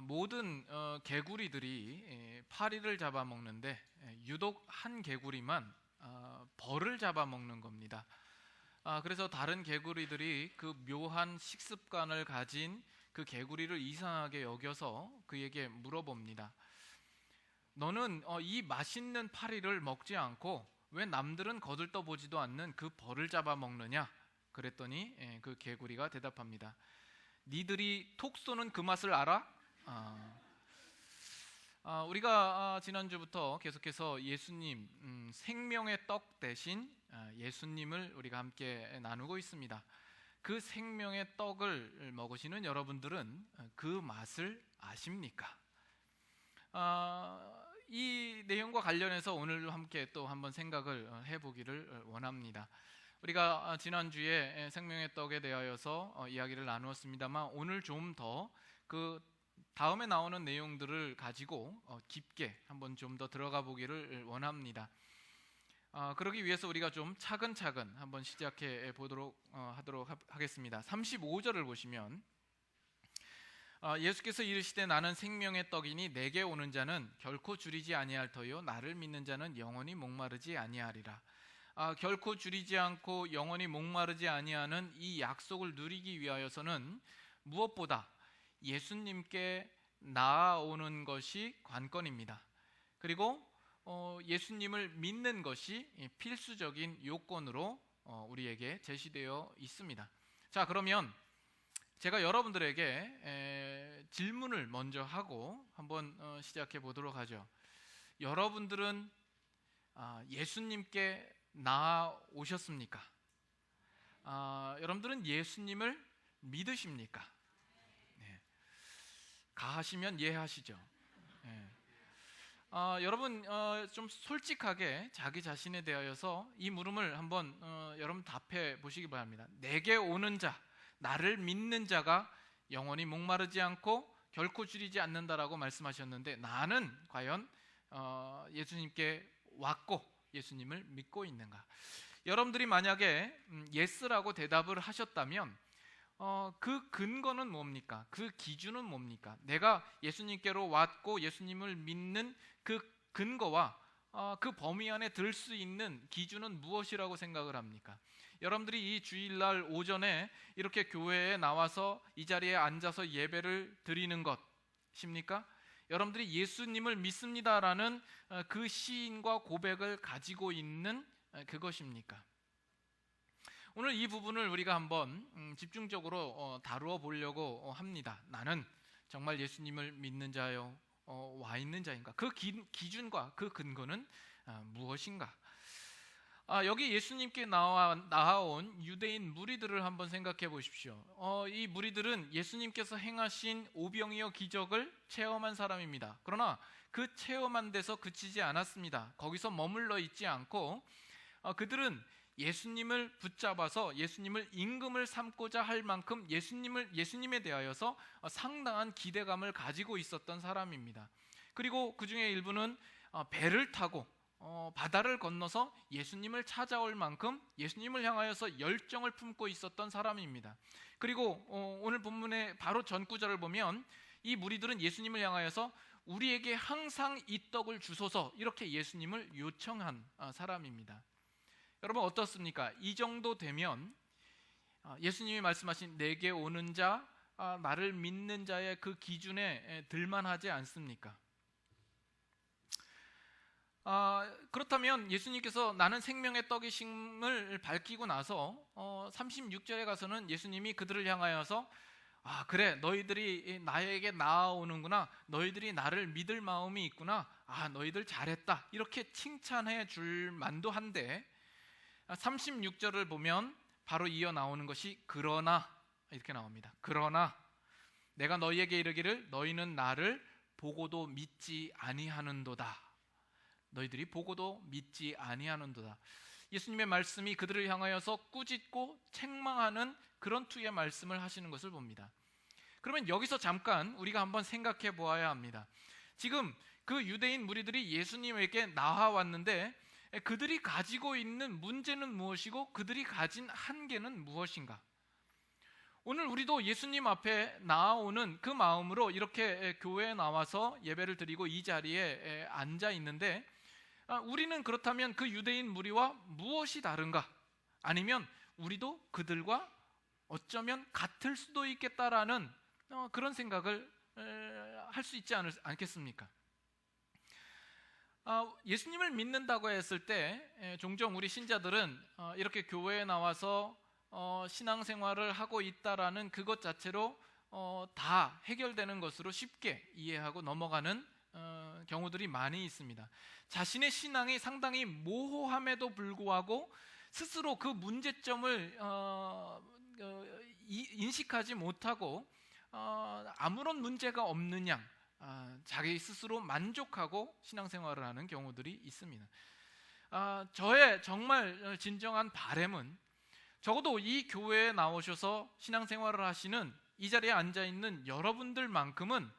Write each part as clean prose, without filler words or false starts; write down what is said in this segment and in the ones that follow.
모든 개구리들이 파리를 잡아먹는데 유독 한 개구리만 벌을 잡아먹는 겁니다. 그래서 다른 개구리들이 그 묘한 식습관을 가진 그 개구리를 이상하게 여겨서 그에게 물어봅니다. 너는 이 맛있는 파리를 먹지 않고 왜 남들은 거들떠보지도 않는 그 벌을 잡아먹느냐? 그랬더니 그 개구리가 대답합니다. 니들이 톡 쏘는 그 맛을 알아? 우리가 지난주부터 계속해서 예수님, 생명의 떡 대신 예수님을 우리가 함께 나누고 있습니다. 그 생명의 떡을 먹으시는 여러분들은 그 맛을 아십니까? 이 내용과 관련해서 오늘 함께 또 한번 생각을 해보기를 원합니다. 우리가 지난주에 생명의 떡에 대하여서 이야기를 나누었습니다만 오늘 좀 더 그 다음에 나오는 내용들을 가지고 깊게 한번 좀 더 들어가 보기를 원합니다. 그러기 위해서 우리가 좀 차근차근 한번 시작해 보도록 하겠습니다. 35절을 보시면 예수께서 이르시되 나는 생명의 떡이니 내게 오는 자는 결코 줄이지 아니할 터요 나를 믿는 자는 영원히 목마르지 아니하리라. 결코 줄이지 않고 영원히 목마르지 아니하는 이 약속을 누리기 위하여서는 무엇보다 예수님께 나아오는 것이 관건입니다. 그리고 예수님을 믿는 것이 필수적인 요건으로 우리에게 제시되어 있습니다. 자, 그러면 제가 여러분들에게 질문을 먼저 하고 한번 시작해 보도록 하죠. 여러분들은 예수님께 나아오셨습니까? 여러분들은 예수님을 믿으십니까? 네. 가하시면 예하시죠. 네. 여러분 좀 솔직하게 자기 자신에 대하여서 이 물음을 한번 여러분 답해 보시기 바랍니다. 내게 오는 자, 나를 믿는 자가 영원히 목마르지 않고 결코 줄이지 않는다라고 말씀하셨는데 나는 과연 예수님께 왔고 예수님을 믿고 있는가? 여러분들이 만약에 예스라고 대답을 하셨다면 그 근거는 뭡니까? 그 기준은 뭡니까? 내가 예수님께로 왔고 예수님을 믿는 그 근거와 그 범위 안에 들 수 있는 기준은 무엇이라고 생각을 합니까? 여러분들이 이 주일날 오전에 이렇게 교회에 나와서 이 자리에 앉아서 예배를 드리는 것입니까? 여러분들이 예수님을 믿습니다라는 그 시인과 고백을 가지고 있는 그것입니까? 오늘 이 부분을 우리가 한번 집중적으로 다루어 보려고 합니다. 나는 정말 예수님을 믿는 자요, 와 있는 자인가? 그 기준과 그 근거는 무엇인가? 여기 예수님께 나아온 유대인 무리들을 한번 생각해 보십시오. 이 무리들은 예수님께서 행하신 오병이어 기적을 체험한 사람입니다. 그러나 그 체험한 데서 그치지 않았습니다. 거기서 머물러 있지 않고 그들은 예수님을 붙잡아서 예수님을 임금을 삼고자 할 만큼 예수님에 대하여서 상당한 기대감을 가지고 있었던 사람입니다. 그리고 그 중에 일부는 배를 타고 바다를 건너서 예수님을 찾아올 만큼 예수님을 향하여서 열정을 품고 있었던 사람입니다. 그리고 오늘 본문의 바로 전 구절을 보면 이 무리들은 예수님을 향하여서 우리에게 항상 이 떡을 주소서 이렇게 예수님을 요청한 사람입니다. 여러분 어떻습니까? 이 정도 되면 예수님이 말씀하신 내게 오는 자, 나를 믿는 자의 그 기준에 들만하지 않습니까? 그렇다면 예수님께서 나는 생명의 떡이심을 밝히고 나서 36절에 가서는 예수님이 그들을 향하여서 그래 너희들이 나에게 나아오는구나, 너희들이 나를 믿을 마음이 있구나, 너희들 잘했다 이렇게 칭찬해 줄 만도 한데 36절을 보면 바로 이어 나오는 것이 그러나 이렇게 나옵니다. 그러나 내가 너희에게 이르기를 너희는 나를 보고도 믿지 아니하는도다. 너희들이 보고도 믿지 아니하는도다. 예수님의 말씀이 그들을 향하여서 꾸짖고 책망하는 그런 투의 말씀을 하시는 것을 봅니다. 그러면 여기서 잠깐 우리가 한번 생각해 보아야 합니다. 지금 그 유대인 무리들이 예수님에게 나아왔는데 그들이 가지고 있는 문제는 무엇이고 그들이 가진 한계는 무엇인가? 오늘 우리도 예수님 앞에 나아오는 그 마음으로 이렇게 교회에 나와서 예배를 드리고 이 자리에 앉아 있는데, 우리는 그렇다면 그 유대인 무리와 무엇이 다른가? 아니면 우리도 그들과 어쩌면 같을 수도 있겠다라는 그런 생각을 할 수 있지 않겠습니까? 예수님을 믿는다고 했을 때 종종 우리 신자들은 이렇게 교회에 나와서 신앙생활을 하고 있다라는 그것 자체로 다 해결되는 것으로 쉽게 이해하고 넘어가는 경우들이 많이 있습니다. 자신의 신앙이 상당히 모호함에도 불구하고 스스로 그 문제점을 인식하지 못하고 아무런 문제가 없는 양 자기 스스로 만족하고 신앙생활을 하는 경우들이 있습니다. 저의 정말 진정한 바람은 적어도 이 교회에 나오셔서 신앙생활을 하시는 이 자리에 앉아있는 여러분들만큼은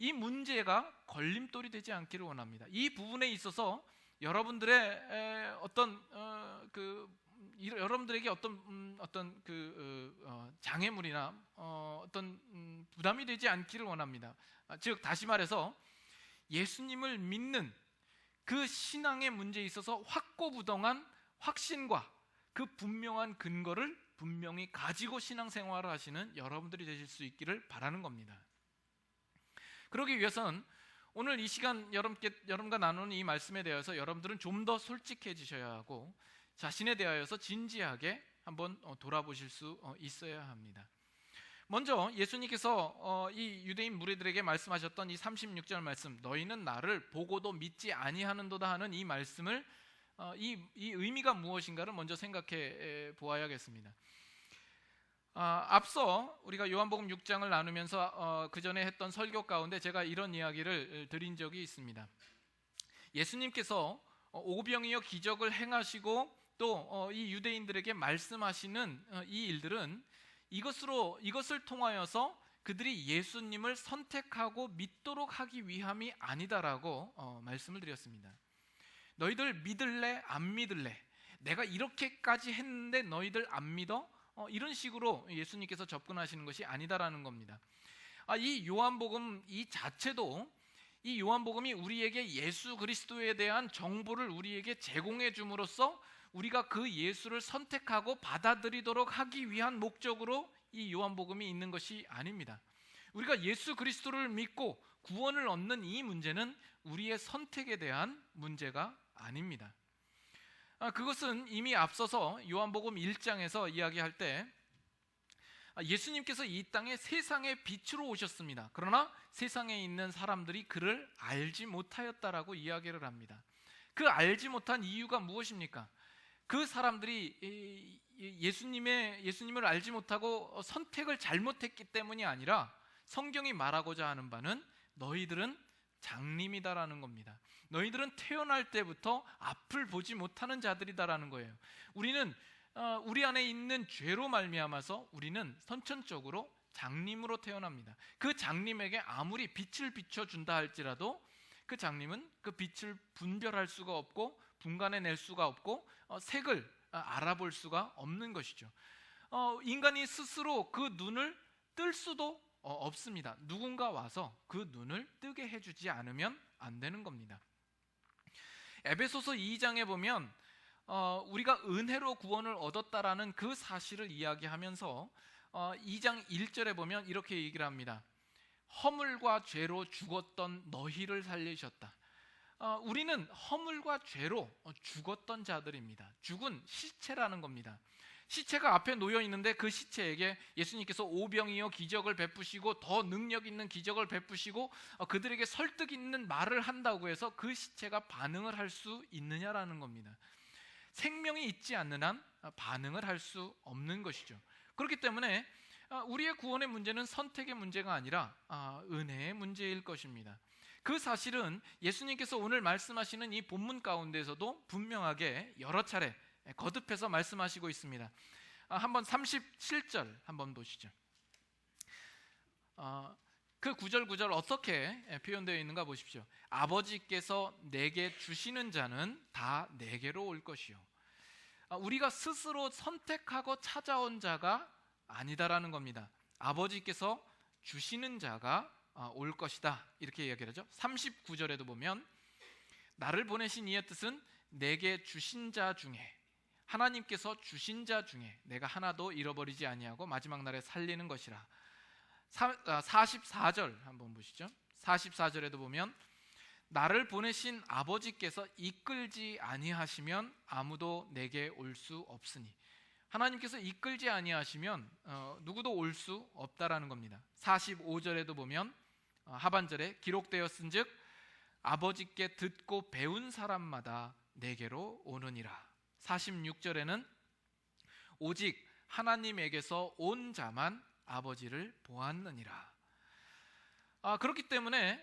이 문제가 걸림돌이 되지 않기를 원합니다. 이 부분에 있어서 여러분들의 여러분들에게 어떤 장애물이나 어떤 부담이 되지 않기를 원합니다. 즉 다시 말해서 예수님을 믿는 그 신앙의 문제에 있어서 확고부동한 확신과 그 분명한 근거를 분명히 가지고 신앙생활을 하시는 여러분들이 되실 수 있기를 바라는 겁니다. 그러기 위해서는 오늘 이 시간 여러분과 나누는 이 말씀에 대해서 여러분들은 좀 더 솔직해지셔야 하고 자신에 대하여서 진지하게 한번 돌아보실 수 있어야 합니다. 먼저 예수님께서 이 유대인 무리들에게 말씀하셨던 이 36절 말씀, 너희는 나를 보고도 믿지 아니하는도다 하는 이 말씀을 이 의미가 무엇인가를 먼저 생각해 보아야겠습니다. 앞서 우리가 요한복음 6장을 나누면서 그 전에 했던 설교 가운데 제가 이런 이야기를 드린 적이 있습니다. 예수님께서 오병이어 기적을 행하시고 또 이 유대인들에게 말씀하시는 이 일들은 이것을 통하여서 그들이 예수님을 선택하고 믿도록 하기 위함이 아니다라고 말씀을 드렸습니다. 너희들 믿을래 안 믿을래? 내가 이렇게까지 했는데 너희들 안 믿어? 이런 식으로 예수님께서 접근하시는 것이 아니다라는 겁니다. 이 요한복음 이 자체도 이 요한복음이 우리에게 예수 그리스도에 대한 정보를 우리에게 제공해 줌으로써 우리가 그 예수를 선택하고 받아들이도록 하기 위한 목적으로 이 요한복음이 있는 것이 아닙니다. 우리가 예수 그리스도를 믿고 구원을 얻는 이 문제는 우리의 선택에 대한 문제가 아닙니다. 그것은 이미 앞서서 요한복음 1장에서 이야기할 때 예수님께서 이 땅에 세상의 빛으로 오셨습니다. 그러나 세상에 있는 사람들이 그를 알지 못하였다라고 이야기를 합니다. 그 알지 못한 이유가 무엇입니까? 그 사람들이 예수님을 알지 못하고 선택을 잘못했기 때문이 아니라 성경이 말하고자 하는 바는 너희들은 장님이다라는 겁니다. 너희들은 태어날 때부터 앞을 보지 못하는 자들이다라는 거예요. 우리는 우리 안에 있는 죄로 말미암아서 우리는 선천적으로 장님으로 태어납니다. 그 장님에게 아무리 빛을 비춰준다 할지라도 그 장님은 그 빛을 분별할 수가 없고 분간해낼 수가 없고 색을 알아볼 수가 없는 것이죠. 인간이 스스로 그 눈을 뜰 수도 없습니다. 누군가 와서 그 눈을 뜨게 해주지 않으면 안 되는 겁니다. 에베소서 2장에 보면 우리가 은혜로 구원을 얻었다라는 그 사실을 이야기하면서 2장 1절에 보면 이렇게 얘기를 합니다. 허물과 죄로 죽었던 너희를 살리셨다. 우리는 허물과 죄로 죽었던 자들입니다. 죽은 시체라는 겁니다. 시체가 앞에 놓여 있는데 그 시체에게 예수님께서 오병이어 기적을 베푸시고 더 능력 있는 기적을 베푸시고 그들에게 설득 있는 말을 한다고 해서 그 시체가 반응을 할 수 있느냐라는 겁니다. 생명이 있지 않는 한 반응을 할 수 없는 것이죠. 그렇기 때문에 우리의 구원의 문제는 선택의 문제가 아니라 은혜의 문제일 것입니다. 그 사실은 예수님께서 오늘 말씀하시는 이 본문 가운데서도 분명하게 여러 차례 거듭해서 말씀하시고 있습니다. 한번 37절 한번 보시죠. 그 구절 어떻게 표현되어 있는가 보십시오. 아버지께서 내게 주시는 자는 다 내게로 올 것이요. 우리가 스스로 선택하고 찾아온 자가 아니다라는 겁니다. 아버지께서 주시는 자가 올 것이다 이렇게 이야기를 하죠. 39절에도 보면 나를 보내신 이의 뜻은 내게 주신 자 중에, 하나님께서 주신 자 중에 내가 하나도 잃어버리지 아니하고 마지막 날에 살리는 것이라. 44절 한번 보시죠. 44절에도 보면 나를 보내신 아버지께서 이끌지 아니하시면 아무도 내게 올 수 없으니, 하나님께서 이끌지 아니하시면 누구도 올 수 없다라는 겁니다. 45절에도 보면 하반절에 기록되었은즉 아버지께 듣고 배운 사람마다 내게로 오느니라. 46절에는 오직 하나님에게서 온 자만 아버지를 보았느니라. 그렇기 때문에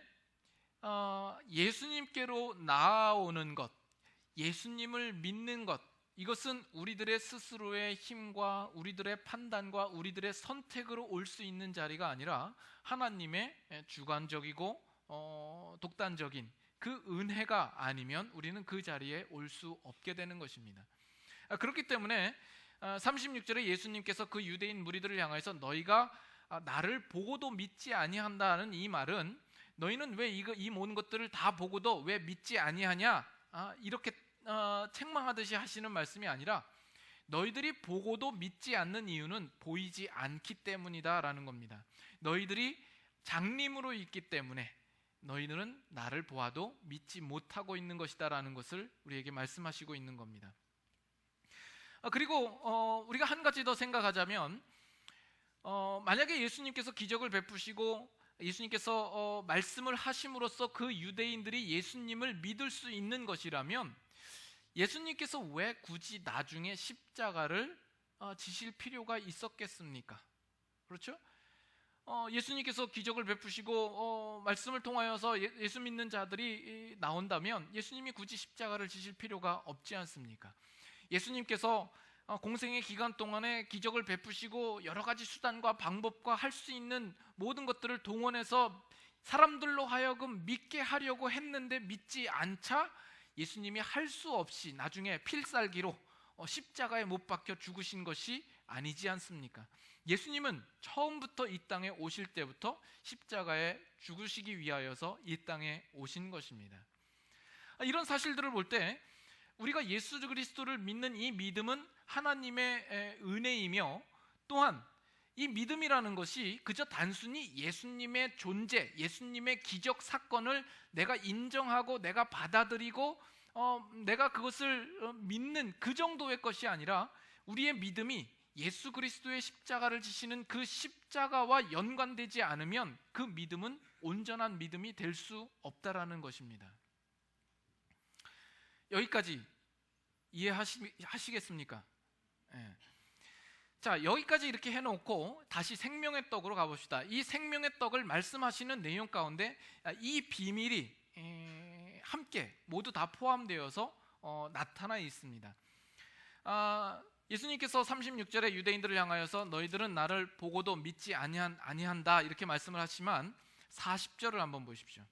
예수님께로 나아오는 것, 예수님을 믿는 것, 이것은 우리들의 스스로의 힘과 우리들의 판단과 우리들의 선택으로 올 수 있는 자리가 아니라 하나님의 주관적이고 독단적인 그 은혜가 아니면 우리는 그 자리에 올 수 없게 되는 것입니다. 그렇기 때문에 36절에 예수님께서 그 유대인 무리들을 향해서 너희가 나를 보고도 믿지 아니한다는 이 말은, 너희는 왜 이 모든 것들을 다 보고도 왜 믿지 아니하냐 이렇게 책망하듯이 하시는 말씀이 아니라, 너희들이 보고도 믿지 않는 이유는 보이지 않기 때문이다라는 겁니다. 너희들이 장님으로 있기 때문에 너희들은 나를 보아도 믿지 못하고 있는 것이다라는 것을 우리에게 말씀하시고 있는 겁니다. 그리고 우리가 한 가지 더 생각하자면, 만약에 예수님께서 기적을 베푸시고 예수님께서 말씀을 하심으로써 그 유대인들이 예수님을 믿을 수 있는 것이라면 예수님께서 왜 굳이 나중에 십자가를 지실 필요가 있었겠습니까? 그렇죠? 예수님께서 기적을 베푸시고 말씀을 통하여서 예수 믿는 자들이 나온다면 예수님이 굳이 십자가를 지실 필요가 없지 않습니까? 예수님께서 공생의 기간 동안에 기적을 베푸시고 여러 가지 수단과 방법과 할 수 있는 모든 것들을 동원해서 사람들로 하여금 믿게 하려고 했는데 믿지 않자 예수님이 할 수 없이 나중에 필살기로 십자가에 못 박혀 죽으신 것이 아니지 않습니까? 예수님은 처음부터 이 땅에 오실 때부터 십자가에 죽으시기 위하여서 이 땅에 오신 것입니다. 이런 사실들을 볼 때 우리가 예수 그리스도를 믿는 이 믿음은 하나님의 은혜이며, 또한 이 믿음이라는 것이 그저 단순히 예수님의 존재, 예수님의 기적 사건을 내가 인정하고 내가 받아들이고 내가 그것을 믿는 그 정도의 것이 아니라, 우리의 믿음이 예수 그리스도의 십자가를 지시는 그 십자가와 연관되지 않으면 그 믿음은 온전한 믿음이 될 수 없다라는 것입니다. 여기까지 이해하시겠습니까? 예. 자, 여기까지 이렇게 해놓고 다시 생명의 떡으로 가봅시다. 이 생명의 떡을 말씀하시는 내용 가운데 이 비밀이 함께 모두 다 포함되어서 나타나 있습니다. 예수님께서 36절에 유대인들을 향하여서 너희들은 나를 보고도 믿지 아니한다 이렇게 말씀을 하시지만 40절을 한번 보십시오.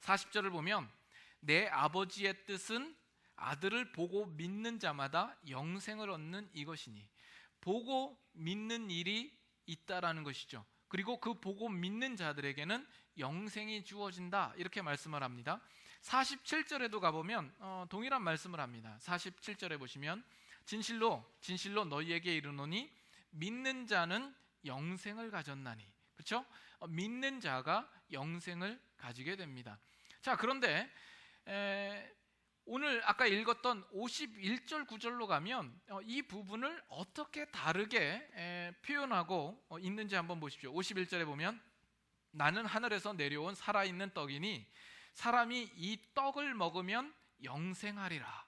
40절을 보면 내 아버지의 뜻은 아들을 보고 믿는 자마다 영생을 얻는 이것이니, 보고 믿는 일이 있다라는 것이죠. 그리고 그 보고 믿는 자들에게는 영생이 주어진다 이렇게 말씀을 합니다. 47절에도 가보면 동일한 말씀을 합니다. 47절에 보시면 진실로 진실로 너희에게 이르노니 믿는 자는 영생을 가졌나니. 그렇죠? 믿는 자가 영생을 가지게 됩니다. 자, 그런데 오늘 아까 읽었던 51절 9절로 가면 이 부분을 어떻게 다르게 표현하고 있는지 한번 보십시오. 51절에 보면 나는 하늘에서 내려온 살아있는 떡이니 사람이 이 떡을 먹으면 영생하리라.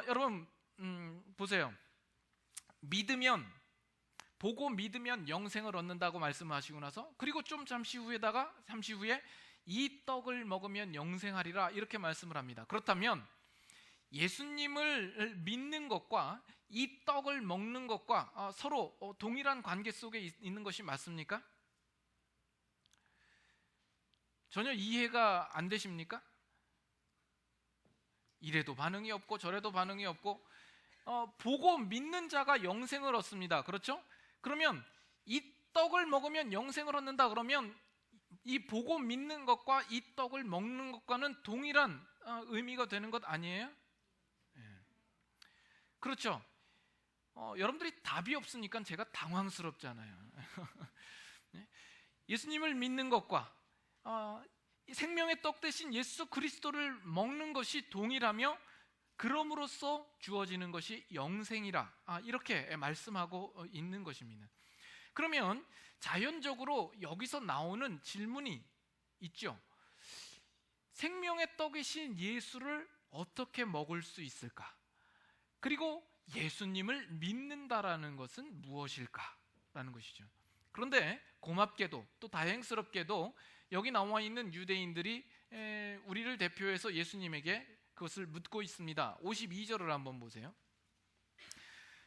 여러분 보세요. 믿으면, 보고 믿으면 영생을 얻는다고 말씀하시고 나서, 그리고 좀 잠시 후에 이 떡을 먹으면 영생하리라 이렇게 말씀을 합니다. 그렇다면 예수님을 믿는 것과 이 떡을 먹는 것과 서로 동일한 관계 속에 있는 것이 맞습니까? 전혀 이해가 안 되십니까? 이래도 반응이 없고 저래도 반응이 없고 보고 믿는 자가 영생을 얻습니다. 그렇죠? 그러면 이 떡을 먹으면 영생을 얻는다 그러면 이 보고 믿는 것과 이 떡을 먹는 것과는 동일한 의미가 되는 것 아니에요? 그렇죠? 여러분들이 답이 없으니까 제가 당황스럽잖아요. 예수님을 믿는 것과 생명의 떡 대신 예수 그리스도를 먹는 것이 동일하며 그럼으로써 주어지는 것이 영생이라 이렇게 말씀하고 있는 것입니다. 그러면 자연적으로 여기서 나오는 질문이 있죠. 생명의 떡이신 예수를 어떻게 먹을 수 있을까? 그리고 예수님을 믿는다라는 것은 무엇일까라는 것이죠. 그런데 고맙게도 또 다행스럽게도 여기 나와 있는 유대인들이 우리를 대표해서 예수님에게 그것을 묻고 있습니다. 52절을 한번 보세요.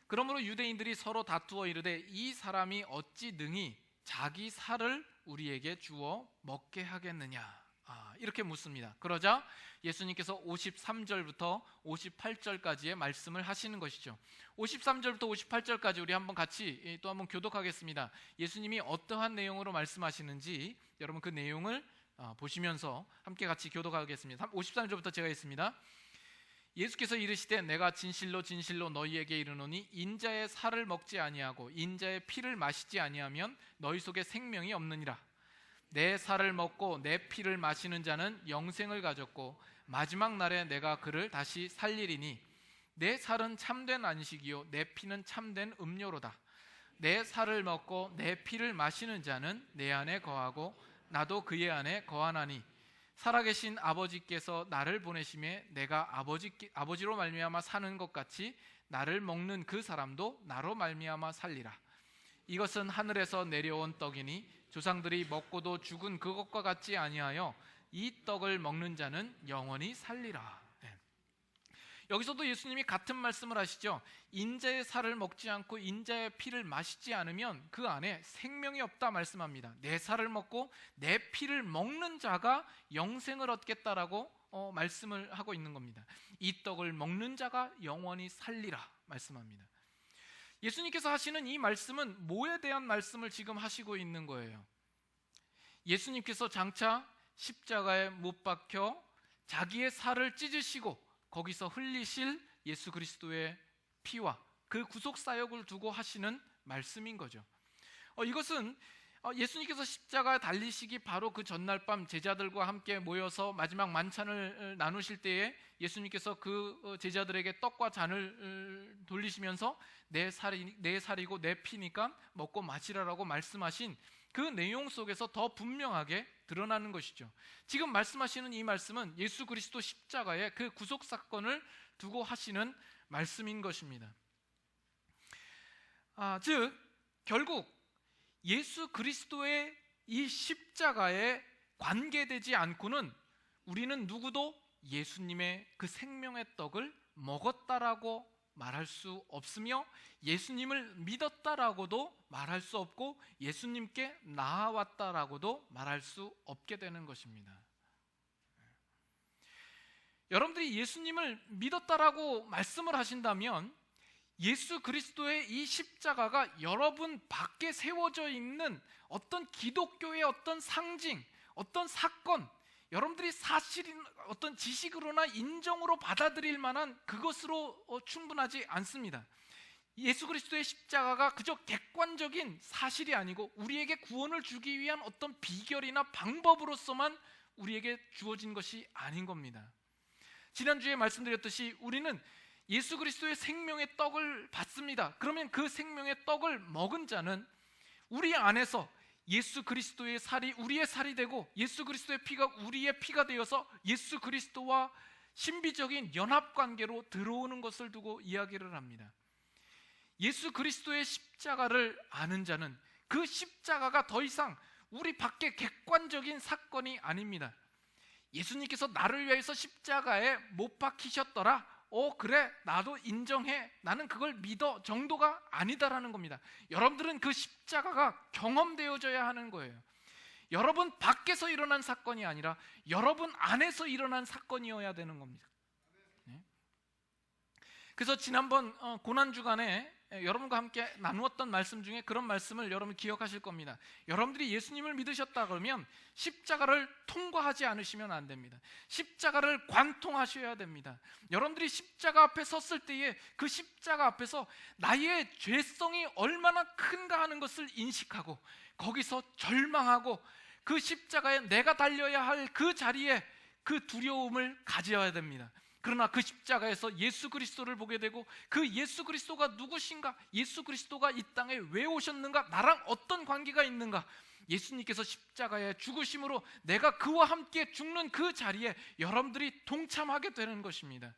그러므로 유대인들이 서로 다투어 이르되 이 사람이 어찌 능히 자기 살을 우리에게 주어 먹게 하겠느냐 이렇게 묻습니다. 그러자 예수님께서 53절부터 58절까지의 말씀을 하시는 것이죠. 53절부터 58절까지 우리 한번 같이 또 한번 교독하겠습니다. 예수님이 어떠한 내용으로 말씀하시는지 여러분 그 내용을 보시면서 함께 같이 교독하겠습니다. 53절부터 제가 읽습니다. 예수께서 이르시되 내가 진실로 진실로 너희에게 이르노니 인자의 살을 먹지 아니하고 인자의 피를 마시지 아니하면 너희 속에 생명이 없느니라. 내 살을 먹고 내 피를 마시는 자는 영생을 가졌고 마지막 날에 내가 그를 다시 살리리니 내 살은 참된 안식이요 내 피는 참된 음료로다. 내 살을 먹고 내 피를 마시는 자는 내 안에 거하고 나도 그의 안에 거하나니 살아계신 아버지께서 나를 보내심에 내가 아버지로 말미암아 사는 것 같이 나를 먹는 그 사람도 나로 말미암아 살리라. 이것은 하늘에서 내려온 떡이니 조상들이 먹고도 죽은 그것과 같지 아니하여 이 떡을 먹는 자는 영원히 살리라. 여기서도 예수님이 같은 말씀을 하시죠. 인자의 살을 먹지 않고 인자의 피를 마시지 않으면 그 안에 생명이 없다 말씀합니다. 내 살을 먹고 내 피를 먹는 자가 영생을 얻겠다라고 말씀을 하고 있는 겁니다. 이 떡을 먹는 자가 영원히 살리라 말씀합니다. 예수님께서 하시는 이 말씀은 뭐에 대한 말씀을 지금 하시고 있는 거예요? 예수님께서 장차 십자가에 못 박혀 자기의 살을 찢으시고 거기서 흘리실 예수 그리스도의 피와 그 구속 사역을 두고 하시는 말씀인 거죠. 이것은 예수님께서 십자가에 달리시기 바로 그 전날 밤 제자들과 함께 모여서 마지막 만찬을 나누실 때에 예수님께서 그 제자들에게 떡과 잔을 돌리시면서 내 살이고 내 피니까 먹고 마시라라고 말씀하신 그 내용 속에서 더 분명하게 드러나는 것이죠. 지금 말씀하시는 이 말씀은 예수 그리스도 십자가의 그 구속 사건을 두고 하시는 말씀인 것입니다. 즉 결국 예수 그리스도의 이 십자가에 관계되지 않고는 우리는 누구도 예수님의 그 생명의 떡을 먹었다라고 말할 수 없으며 예수님을 믿었다라고도 말할 수 없고 예수님께 나아왔다라고도 말할 수 없게 되는 것입니다. 여러분들이 예수님을 믿었다라고 말씀을 하신다면 예수 그리스도의 이 십자가가 여러분 밖에 세워져 있는 어떤 기독교의 어떤 상징, 어떤 사건, 여러분들이 사실인 어떤 지식으로나 인정으로 받아들일 만한 그것으로 충분하지 않습니다. 예수 그리스도의 십자가가 그저 객관적인 사실이 아니고 우리에게 구원을 주기 위한 어떤 비결이나 방법으로서만 우리에게 주어진 것이 아닌 겁니다. 지난주에 말씀드렸듯이 우리는 예수 그리스도의 생명의 떡을 받습니다. 그러면 그 생명의 떡을 먹은 자는 우리 안에서 예수 그리스도의 살이 우리의 살이 되고 예수 그리스도의 피가 우리의 피가 되어서 예수 그리스도와 신비적인 연합관계로 들어오는 것을 두고 이야기를 합니다. 예수 그리스도의 십자가를 아는 자는 그 십자가가 더 이상 우리 밖에 객관적인 사건이 아닙니다. 예수님께서 나를 위해서 십자가에 못 박히셨더라. 그래 나도 인정해, 나는 그걸 믿어 정도가 아니다라는 겁니다. 여러분들은 그 십자가가 경험되어져야 하는 거예요. 여러분 밖에서 일어난 사건이 아니라 여러분 안에서 일어난 사건이어야 되는 겁니다. 그래서 지난번 고난 주간에 여러분과 함께 나누었던 말씀 중에 그런 말씀을 여러분 기억하실 겁니다. 여러분들이 예수님을 믿으셨다 그러면 십자가를 통과하지 않으시면 안 됩니다. 십자가를 관통하셔야 됩니다. 여러분들이 십자가 앞에 섰을 때에 그 십자가 앞에서 나의 죄성이 얼마나 큰가 하는 것을 인식하고 거기서 절망하고 그 십자가에 내가 달려야 할 그 자리에 그 두려움을 가져야 됩니다. 그러나 그 십자가에서 예수 그리스도를 보게 되고 그 예수 그리스도가 누구신가? 예수 그리스도가 이 땅에 왜 오셨는가? 나랑 어떤 관계가 있는가? 예수님께서 십자가에 죽으심으로 내가 그와 함께 죽는 그 자리에 여러분들이 동참하게 되는 것입니다.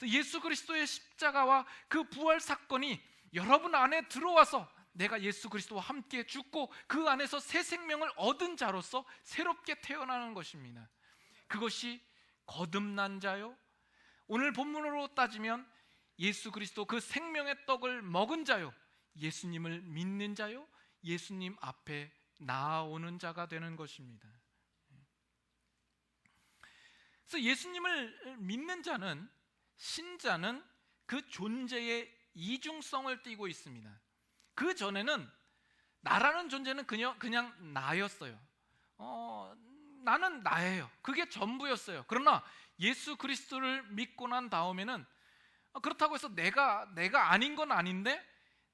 예수 그리스도의 십자가와 그 부활 사건이 여러분 안에 들어와서 내가 예수 그리스도와 함께 죽고 그 안에서 새 생명을 얻은 자로서 새롭게 태어나는 것입니다. 그것이 거듭난 자요, 오늘 본문으로 따지면 예수 그리스도 그 생명의 떡을 먹은 자요, 예수님을 믿는 자요, 예수님 앞에 나아오는 자가 되는 것입니다. 그래서 예수님을 믿는 자는, 신자는 그 존재의 이중성을 띠고 있습니다. 그 전에는 나라는 존재는 그냥 나였어요. 나는 나예요. 그게 전부였어요. 그러나 예수 그리스도를 믿고 난 다음에는 그렇다고 해서 내가 아닌 건 아닌데,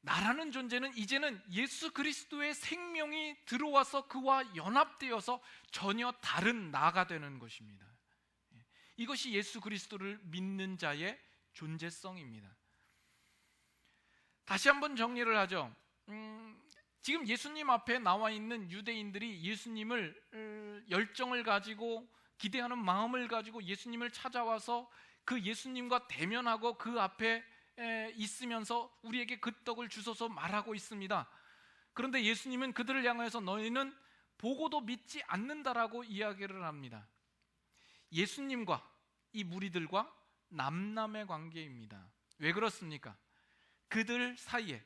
나라는 존재는 이제는 예수 그리스도의 생명이 들어와서 그와 연합되어서 전혀 다른 나가 되는 것입니다. 이것이 예수 그리스도를 믿는 자의 존재성입니다. 다시 한번 정리를 하죠. 지금 예수님 앞에 나와 있는 유대인들이 예수님을 열정을 가지고 기대하는 마음을 가지고 예수님을 찾아와서 그 예수님과 대면하고 그 앞에 있으면서 우리에게 그 떡을 주소서 말하고 있습니다. 그런데 예수님은 그들을 향해서 너희는 보고도 믿지 않는다라고 이야기를 합니다. 예수님과 이 무리들과 남남의 관계입니다. 왜 그렇습니까? 그들 사이에,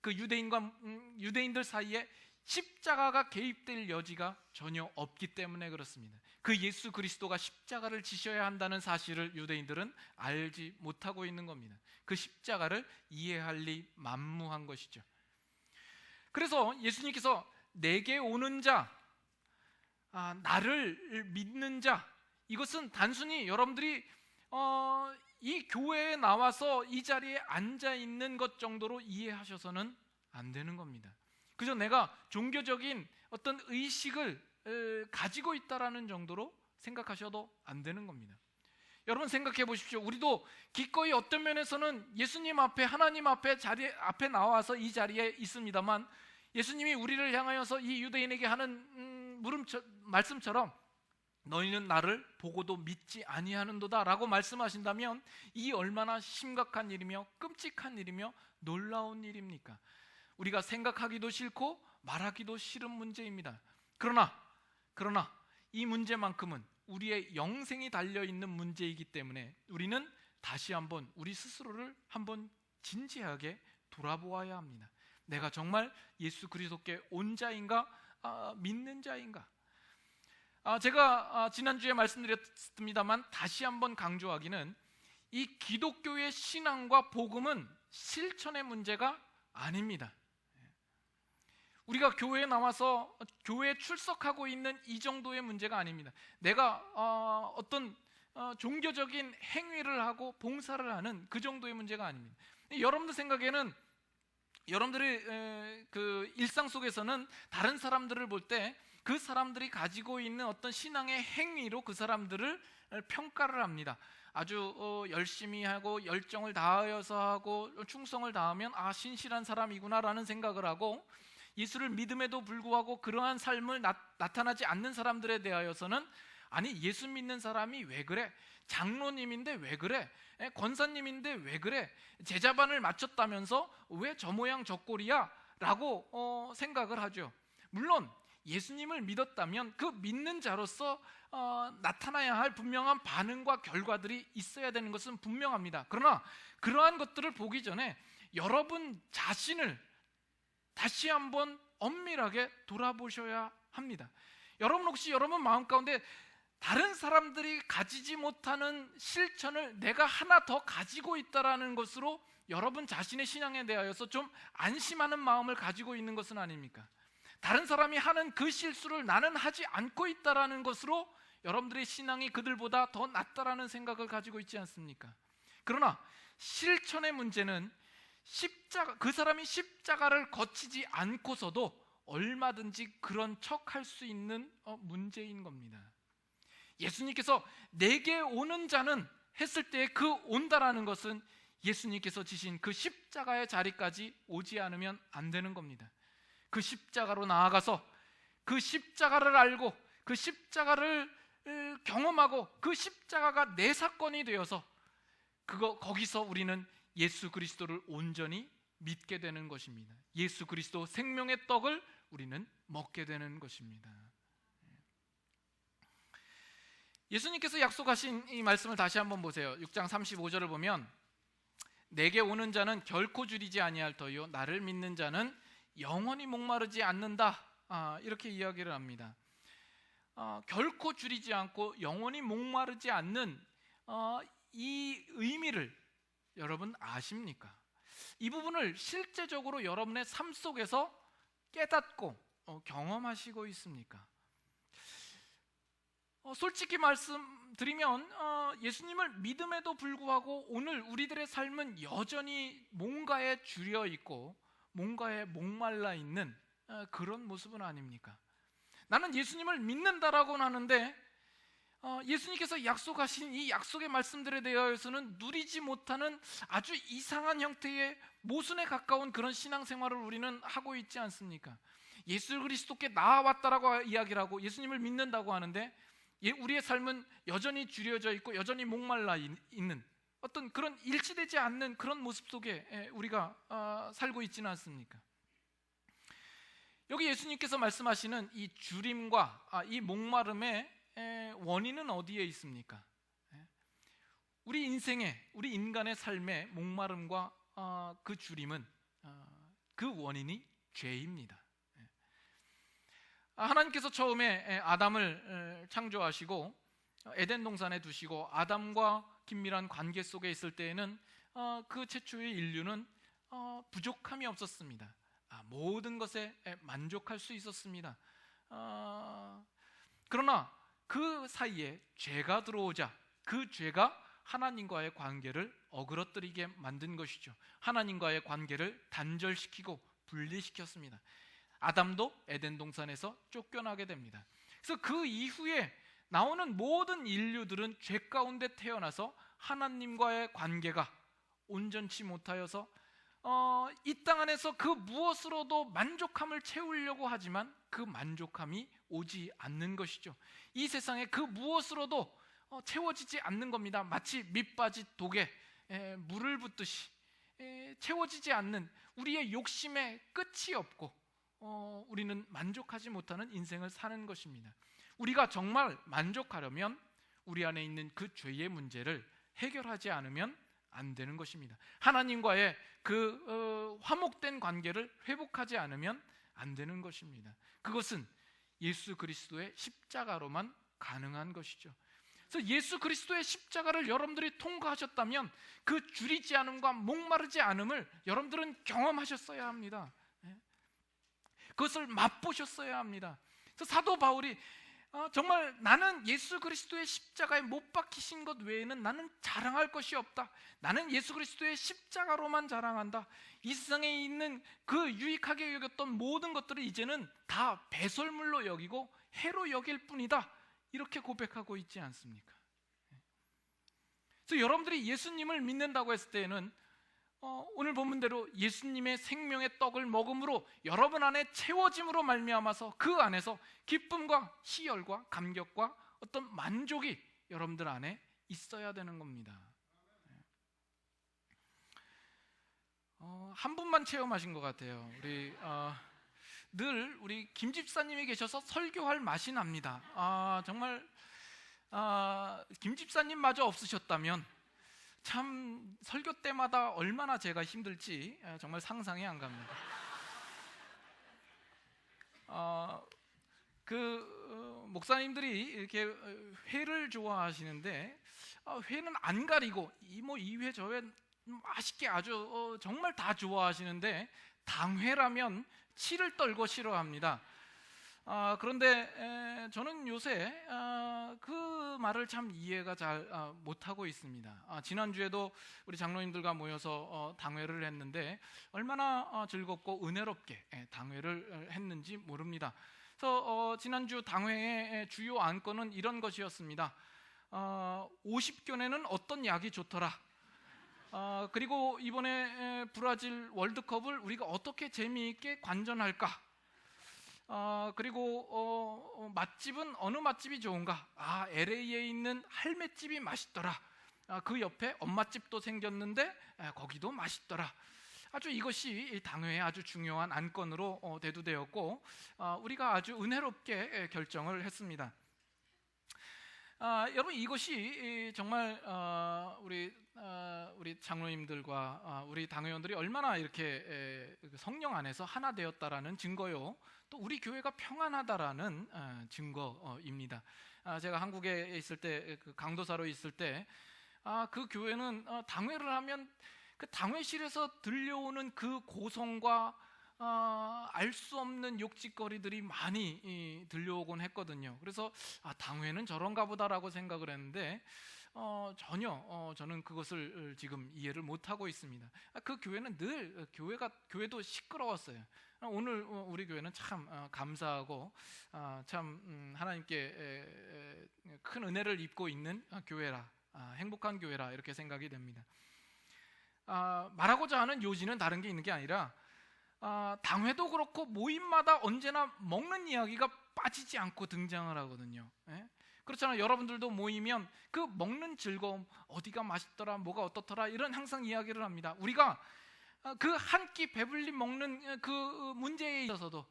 그 유대인들 사이에 십자가가 개입될 여지가 전혀 없기 때문에 그렇습니다. 그 예수 그리스도가 십자가를 지셔야 한다는 사실을 유대인들은 알지 못하고 있는 겁니다. 그 십자가를 이해할 리 만무한 것이죠. 그래서 예수님께서 내게 오는 자, 나를 믿는 자, 이것은 단순히 여러분들이 이 교회에 나와서 이 자리에 앉아 있는 것 정도로 이해하셔서는 안 되는 겁니다. 그저 내가 종교적인 어떤 의식을 가지고 있다라는 정도로 생각하셔도 안 되는 겁니다. 여러분 생각해 보십시오. 우리도 기꺼이 어떤 면에서는 예수님 앞에, 하나님 앞에 앞에 나와서 이 자리에 있습니다만, 예수님이 우리를 향하여서 이 유대인에게 하는 말씀처럼 너희는 나를 보고도 믿지 아니하는도다 라고 말씀하신다면, 이 얼마나 심각한 일이며 끔찍한 일이며 놀라운 일입니까? 우리가 생각하기도 싫고 말하기도 싫은 문제입니다. 그러나 이 문제만큼은 우리의 영생이 달려있는 문제이기 때문에 우리는 다시 한번 우리 스스로를 한번 진지하게 돌아보아야 합니다. 내가 정말 예수 그리스도께 온 자인가, 믿는 자인가? 제가 지난주에 말씀드렸습니다만 다시 한번 강조하기는, 이 기독교의 신앙과 복음은 실천의 문제가 아닙니다. 우리가 교회에 나와서 교회에 출석하고 있는 이 정도의 문제가 아닙니다. 내가 어떤 종교적인 행위를 하고 봉사를 하는 그 정도의 문제가 아닙니다. 여러분들 생각에는, 여러분들의 그 일상 속에서는 다른 사람들을 볼 때 그 사람들이 가지고 있는 어떤 신앙의 행위로 그 사람들을 평가를 합니다. 아주 열심히 하고 열정을 다하여서 하고 충성을 다하면 신실한 사람이구나라는 생각을 하고, 예수를 믿음에도 불구하고 그러한 삶을 나타나지 않는 사람들에 대하여서는, 아니 예수 믿는 사람이 왜 그래? 장로님인데 왜 그래? 권사님인데 왜 그래? 제자반을 마쳤다면서 왜 저 모양 저 꼴이야? 라고 생각을 하죠. 물론 예수님을 믿었다면 그 믿는 자로서 나타나야 할 분명한 반응과 결과들이 있어야 되는 것은 분명합니다. 그러나 그러한 것들을 보기 전에 여러분 자신을 다시 한번 엄밀하게 돌아보셔야 합니다. 여러분 혹시 여러분 마음 가운데 다른 사람들이 가지지 못하는 실천을 내가 하나 더 가지고 있다라는 것으로 여러분 자신의 신앙에 대하여서 좀 안심하는 마음을 가지고 있는 것은 아닙니까? 다른 사람이 하는 그 실수를 나는 하지 않고 있다라는 것으로 여러분들의 신앙이 그들보다 더 낫다라는 생각을 가지고 있지 않습니까? 그러나 실천의 문제는 그 사람이 십자가를 거치지 않고서도 얼마든지 그런 척할 수 있는 문제인 겁니다. 예수님께서 내게 오는 자는 했을 때 그 온다라는 것은 예수님께서 지신 그 십자가의 자리까지 오지 않으면 안 되는 겁니다. 그 십자가로 나아가서 그 십자가를 알고 그 십자가를 경험하고 그 십자가가 내 사건이 되어서 거기서 우리는 예수 그리스도를 온전히 믿게 되는 것입니다. 예수 그리스도 생명의 떡을 우리는 먹게 되는 것입니다. 예수님께서 약속하신 이 말씀을 다시 한번 보세요. 6장 35절을 보면 내게 오는 자는 결코 줄이지 아니할 터이요 나를 믿는 자는 영원히 목마르지 않는다, 이렇게 이야기를 합니다. 결코 줄이지 않고 영원히 목마르지 않는 이 의미를 여러분 아십니까? 이 부분을 실제적으로 여러분의 삶 속에서 깨닫고 경험하시고 있습니까? 솔직히 말씀드리면 예수님을 믿음에도 불구하고 오늘 우리들의 삶은 여전히 뭔가에 줄여 있고 뭔가에 목말라 있는 그런 모습은 아닙니까? 나는 예수님을 믿는다라고는 하는데 예수님께서 약속하신 이 약속의 말씀들에 대하여서는 누리지 못하는 아주 이상한 형태의 모순에 가까운 그런 신앙생활을 우리는 하고 있지 않습니까? 예수 그리스도께 나아왔다라고 이야기를 하고 예수님을 믿는다고 하는데 우리의 삶은 여전히 줄여져 있고 여전히 목말라 있는 어떤 그런 일치되지 않는 그런 모습 속에 우리가 살고 있지는 않습니까? 여기 예수님께서 말씀하시는 이 줄임과 이 목마름의 원인은 어디에 있습니까? 우리 인간의 삶의 목마름과 그 줄임은 그 원인이 죄입니다. 하나님께서 처음에 아담을 창조하시고 에덴 동산에 두시고 아담과 긴밀한 관계 속에 있을 때에는 그 최초의 인류는 부족함이 없었습니다. 모든 것에 만족할 수 있었습니다. 그러나 그 사이에 죄가 들어오자 그 죄가 하나님과의 관계를 어그러뜨리게 만든 것이죠. 하나님과의 관계를 단절시키고 분리시켰습니다. 아담도 에덴 동산에서 쫓겨나게 됩니다. 그래서 그 이후에 나오는 모든 인류들은 죄 가운데 태어나서 하나님과의 관계가 온전치 못하여서 이 땅 안에서 그 무엇으로도 만족함을 채우려고 하지만 그 만족함이 오지 않는 것이죠. 이 세상에 그 무엇으로도 채워지지 않는 겁니다. 마치 밑빠진 독에 물을 붓듯이 채워지지 않는 우리의 욕심에 끝이 없고 우리는 만족하지 못하는 인생을 사는 것입니다. 우리가 정말 만족하려면 우리 안에 있는 그 죄의 문제를 해결하지 않으면 안 되는 것입니다. 하나님과의 그 화목된 관계를 회복하지 않으면 안 되는 것입니다. 그것은 예수 그리스도의 십자가로만 가능한 것이죠. 그래서 예수 그리스도의 십자가를 여러분들이 통과하셨다면 그 줄이지 않음과 목마르지 않음을 여러분들은 경험하셨어야 합니다. 그것을 맛보셨어야 합니다. 그래서 사도 바울이 정말 나는 예수 그리스도의 십자가에 못 박히신 것 외에는 나는 자랑할 것이 없다. 나는 예수 그리스도의 십자가로만 자랑한다. 이 세상에 있는 그 유익하게 여겼던 모든 것들을 이제는 다 배설물로 여기고 해로 여길 뿐이다. 이렇게 고백하고 있지 않습니까? 그래서 여러분들이 예수님을 믿는다고 했을 때에는 오늘 본문대로 예수님의 생명의 떡을 먹음으로 여러분 안에 채워짐으로 말미암아서 그 안에서 기쁨과 희열과 감격과 어떤 만족이 여러분들 안에 있어야 되는 겁니다. 한 분만 체험하신 것 같아요. 늘 우리 김 집사님이 계셔서 설교할 맛이 납니다. 정말 김 집사님마저 없으셨다면 참 설교 때마다 얼마나 제가 힘들지 정말 상상이 안 갑니다. 목사님들이 이렇게 회를 좋아하시는데 회는 안 가리고 이 회 저 회 맛있게 아주 정말 다 좋아하시는데 당회라면 치를 떨고 싫어합니다. 그런데 저는 요새 그 말을 참 이해가 잘 못하고 있습니다. 지난주에도 우리 장로님들과 모여서 당회를 했는데 얼마나 즐겁고 은혜롭게 당회를 했는지 모릅니다. 그래서 지난주 당회의 주요 안건은 이런 것이었습니다. 50견에는 어떤 약이 좋더라. 그리고 이번에 브라질 월드컵을 우리가 어떻게 재미있게 관전할까? 그리고 맛집은 어느 맛집이 좋은가? LA에 있는 할매집이 맛있더라. 그 옆에 엄마집도 생겼는데 거기도 맛있더라. 아주 이것이 당회의 아주 중요한 안건으로 대두되었고 우리가 아주 은혜롭게 결정을 했습니다. 여러분, 이것이 정말 우리 장로님들과 우리 당회원들이 얼마나 이렇게 성령 안에서 하나 되었다라는 증거요, 또 우리 교회가 평안하다라는 증거입니다. 제가 한국에 있을 때, 그 강도사로 있을 때, 그 교회는 당회를 하면 그 당회실에서 들려오는 그 고성과 알 수 없는 욕짓거리들이 많이 들려오곤 했거든요. 그래서 당회는 저런가 보다라고 생각을 했는데 전혀 저는 그것을 지금 이해를 못하고 있습니다. 그 교회는 늘 교회도 시끄러웠어요. 오늘 우리 교회는 참 감사하고 참 하나님께 큰 은혜를 입고 있는 교회라, 행복한 교회라 이렇게 생각이 됩니다. 말하고자 하는 요지는 다른 게 있는 게 아니라 당회도 그렇고 모임마다 언제나 먹는 이야기가 빠지지 않고 등장을 하거든요. 그렇잖아요. 여러분들도 모이면 그 먹는 즐거움, 어디가 맛있더라, 뭐가 어떻더라, 이런 항상 이야기를 합니다. 우리가 그 한 끼 배불리 먹는 그 문제에 있어서도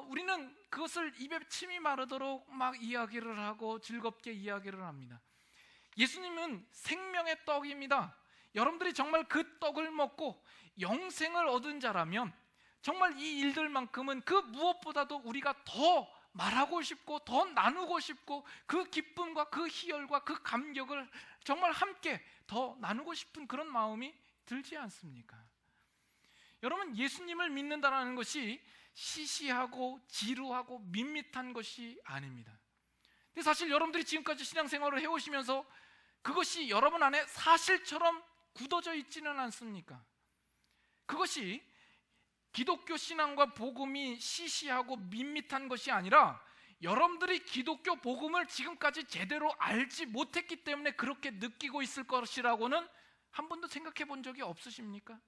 우리는 그것을 입에 침이 마르도록 막 이야기를 하고 즐겁게 이야기를 합니다. 예수님은 생명의 떡입니다. 여러분들이 정말 그 떡을 먹고 영생을 얻은 자라면 정말 이 일들만큼은 그 무엇보다도 우리가 더 말하고 싶고 더 나누고 싶고 그 기쁨과 그 희열과 그 감격을 정말 함께 더 나누고 싶은 그런 마음이 들지 않습니까? 여러분, 예수님을 믿는다는 것이 시시하고 지루하고 밋밋한 것이 아닙니다. 근데 사실 여러분들이 지금까지 신앙생활을 해오시면서 그것이 여러분 안에 사실처럼 굳어져 있지는 않습니까? 그것이 기독교 신앙과 복음이 시시하고 밋밋한 것이 아니라 여러분들이 기독교 복음을 지금까지 제대로 알지 못했기 때문에 그렇게 느끼고 있을 것이라고는 한 번도 생각해 본 적이 없으십니까?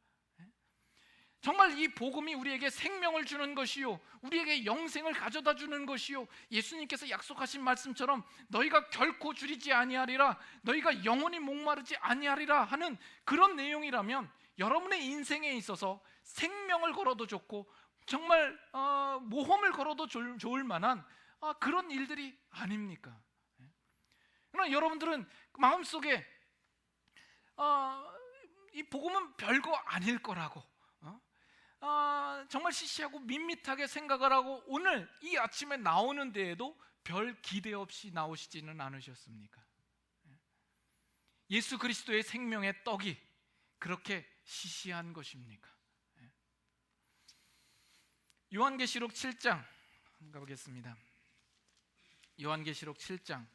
정말 이 복음이 우리에게 생명을 주는 것이요, 우리에게 영생을 가져다 주는 것이요, 예수님께서 약속하신 말씀처럼 너희가 결코 줄이지 아니하리라, 너희가 영원히 목마르지 아니하리라 하는 그런 내용이라면 여러분의 인생에 있어서 생명을 걸어도 좋고 정말 모험을 걸어도 좋을 만한 그런 일들이 아닙니까? 그러나 여러분들은 마음속에 이 복음은 별거 아닐 거라고 정말 시시하고 밋밋하게 생각을 하고 오늘 이 아침에 나오는 데에도 별 기대 없이 나오시지는 않으셨습니까? 예수 그리스도의 생명의 떡이 그렇게 시시한 것입니까? 요한계시록 7장 가보겠습니다. 요한계시록 7장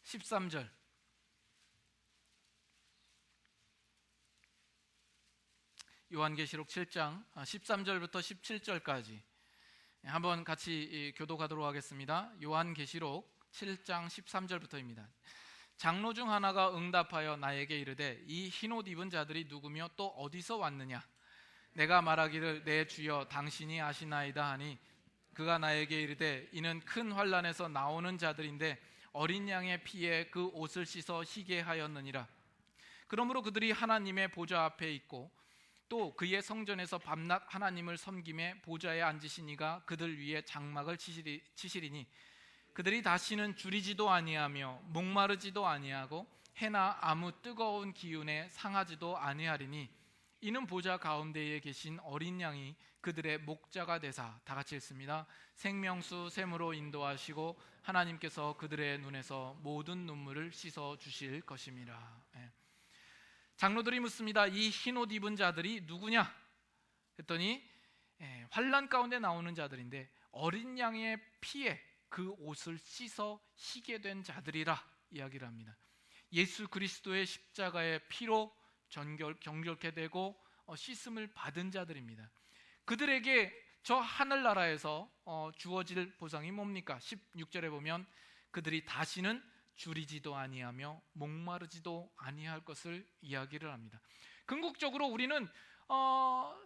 13절. 요한계시록 7장 13절부터 17절까지 한번 같이 교독하도록 하겠습니다. 요한계시록 7장 13절부터입니다. 장로 중 하나가 응답하여 나에게 이르되 이 흰옷 입은 자들이 누구며 또 어디서 왔느냐? 내가 말하기를 내 주여 당신이 아시나이다 하니 그가 나에게 이르되 이는 큰 환난에서 나오는 자들인데 어린 양의 피에 그 옷을 씻어 희게 하였느니라. 그러므로 그들이 하나님의 보좌 앞에 있고 또 그의 성전에서 밤낮 하나님을 섬김에 보좌에 앉으신 이가 그들 위에 장막을 치시리니 그들이 다시는 줄이지도 아니하며 목마르지도 아니하고 해나 아무 뜨거운 기운에 상하지도 아니하리니 이는 보좌 가운데에 계신 어린 양이 그들의 목자가 되사, 다 같이 읽습니다. 생명수 샘으로 인도하시고 하나님께서 그들의 눈에서 모든 눈물을 씻어 주실 것임이라. 장로들이 묻습니다. 이 흰 옷 입은 자들이 누구냐 했더니 환난 가운데 나오는 자들인데 어린 양의 피에 그 옷을 씻어 희게 된 자들이라 이야기를 합니다. 예수 그리스도의 십자가의 피로 정결케 되고 씻음을 받은 자들입니다. 그들에게 저 하늘나라에서 주어질 보상이 뭡니까? 16절에 보면 그들이 다시는 줄이지도 아니하며 목마르지도 아니할 것을 이야기를 합니다. 궁극적으로 우리는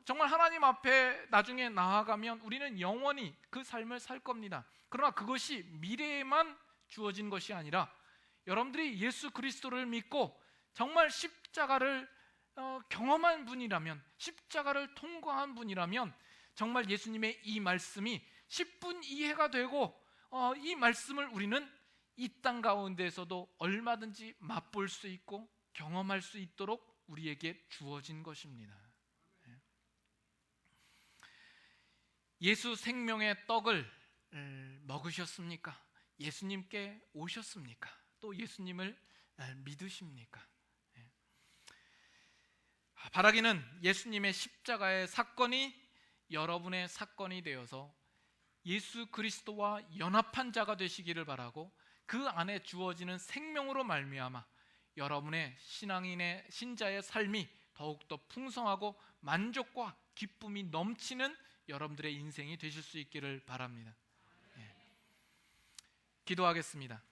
정말 하나님 앞에 나중에 나아가면 우리는 영원히 그 삶을 살 겁니다. 그러나 그것이 미래에만 주어진 것이 아니라 여러분들이 예수 그리스도를 믿고 정말 십자가를 경험한 분이라면, 십자가를 통과한 분이라면 정말 예수님의 이 말씀이 10분 이해가 되고 이 말씀을 우리는 이 땅 가운데에서도 얼마든지 맛볼 수 있고 경험할 수 있도록 우리에게 주어진 것입니다. 예수 생명의 떡을 먹으셨습니까? 예수님께 오셨습니까? 또 예수님을 믿으십니까? 바라기는 예수님의 십자가의 사건이 여러분의 사건이 되어서 예수 그리스도와 연합한 자가 되시기를 바라고, 그 안에 주어지는 생명으로 말미암아 여러분의 신앙인의 신자의 삶이 더욱더 풍성하고 만족과 기쁨이 넘치는 여러분들의 인생이 되실 수 있기를 바랍니다. 기도하겠습니다.